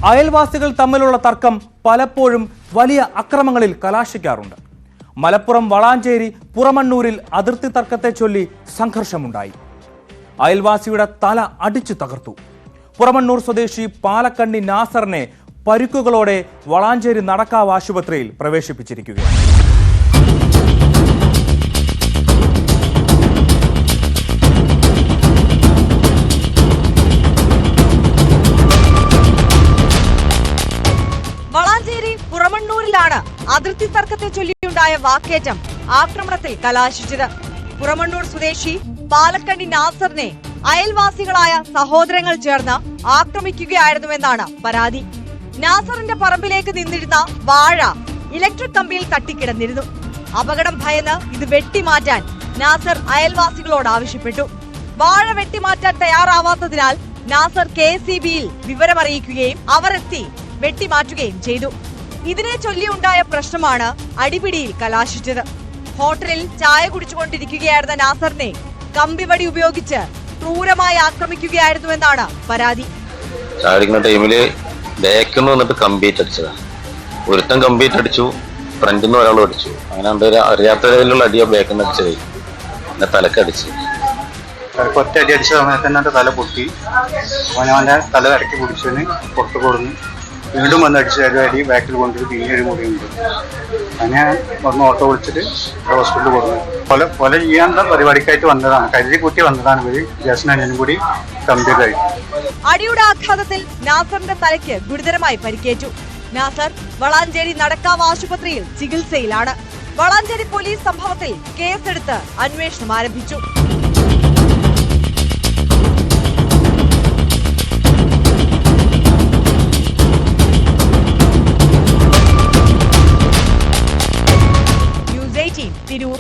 അയൽവാസികൾ തമ്മിലുള്ള തർക്കം പലപ്പോഴും വലിയ അക്രമങ്ങളിൽ കലാശിക്കാറുണ്ട്. മലപ്പുറം വളാഞ്ചേരി പുറമണ്ണൂരിൽ അതിർത്തി തർക്കത്തെ ചൊല്ലി സംഘർഷമുണ്ടായി. അയൽവാസിയുടെ തല അടിച്ചു തകർത്തു. പുറമണ്ണൂർ സ്വദേശി പാലക്കണ്ണി നാസറിനെ പരിക്കുകളോടെ വളാഞ്ചേരി നടക്കാവ് ആശുപത്രിയിൽ പ്രവേശിപ്പിച്ചിരിക്കുകയാണ്. വളാഞ്ചേരി പുറമണ്ണൂരിലാണ് അതിർത്തി തർക്കത്തെ ചൊല്ലിയുണ്ടായ വാക്കേറ്റം ആക്രമണത്തിൽ കലാശിച്ചത്. പുറമണ്ണൂർ സ്വദേശി പാലക്കണ്ണി നാസറിനെ അയൽവാസികളായ സഹോദരങ്ങൾ ചേർന്ന് ആക്രമിക്കുകയായിരുന്നുവെന്നാണ് പരാതി. നാസറിന്റെ പറമ്പിലേക്ക് നിന്നിരുന്ന വാഴ ഇലക്ട്രിക് കമ്പിയിൽ തട്ടിക്കിടന്നിരുന്നു. അപകടം ഭയന്ന് ഇത് വെട്ടിമാറ്റാൻ നാസർ അയൽവാസികളോട് ആവശ്യപ്പെട്ടു. വാഴ വെട്ടിമാറ്റാൻ തയ്യാറാവാത്തതിനാൽ നാസർ KCBയിൽ വിവരമറിയിക്കുകയും അവർ എത്തി വെട്ടിമാറ്റുകയും ചെയ്തു. ഇതിനെ ചൊല്ലിയുണ്ടായ പ്രശ്നമാണ് അടിപിടിയിൽ കലാശിച്ചത്. ഹോട്ടലിൽ ചായ കുടിച്ചുകൊണ്ടിരിക്കുകയായിരുന്ന നാസറിനെ കമ്പിവടി ഉപയോഗിച്ച് ക്രൂരമായി ആക്രമിക്കുകയായിരുന്നുവെന്നാണ് പരാതി. ടൈമില് ബാക്കിന്ന് വന്നിട്ട് കമ്പിയേറ്റ് അടിച്ചതാ. ഒരുത്തൻ കമ്പിയേറ്റ് അടിച്ചു, ഫ്രണ്ടിൽ നിന്ന് ഒരാൾ അടിച്ചു. അങ്ങനെ അറിയാത്ത രീതിയിലുള്ള അടിയോ ബാക്കിന്ന് അടിച്ചത്. എന്നെ തലക്കടിച്ചു. ഒറ്റ അടി അടിച്ച സമയത്ത് തന്നെ എൻ്റെ തല പൊട്ടി. അവനവൻ്റെ തല ഇറക്കി പിടിച്ചതിന് പുറത്ത് കൊടുന്നു. വീണ്ടും വന്ന് അടിച്ച അടി ബാക്കിൽ കൊണ്ടിട്ട് പിന്നെ ഒരു മുറിയുണ്ട്. അങ്ങനെ വന്ന് ഓട്ടോ വിളിച്ചിട്ട് ഹോസ്പിറ്റലിൽ കൊടുന്നു. കൊല ചെയ്യാൻ പരിപാടിക്കായിട്ട് വന്നതാണ്. കരുതി കൂട്ടി വന്നതാണ്. ഇവര് ജാസ്മിൻ അനിയനും കൂടി കമ്പിയായി. അടിയുടെ ആഘാതത്തിൽ നാസറിന്റെ തലയ്ക്ക് ഗുരുതരമായി പരിക്കേറ്റു. നാസർ വളാഞ്ചേരി നടക്കാവ് ആശുപത്രിയിൽ ചികിത്സയിലാണ്. വളാഞ്ചേരി പോലീസ് സംഭവത്തിൽ കേസെടുത്ത് അന്വേഷണം ആരംഭിച്ചു. തിരൂർ.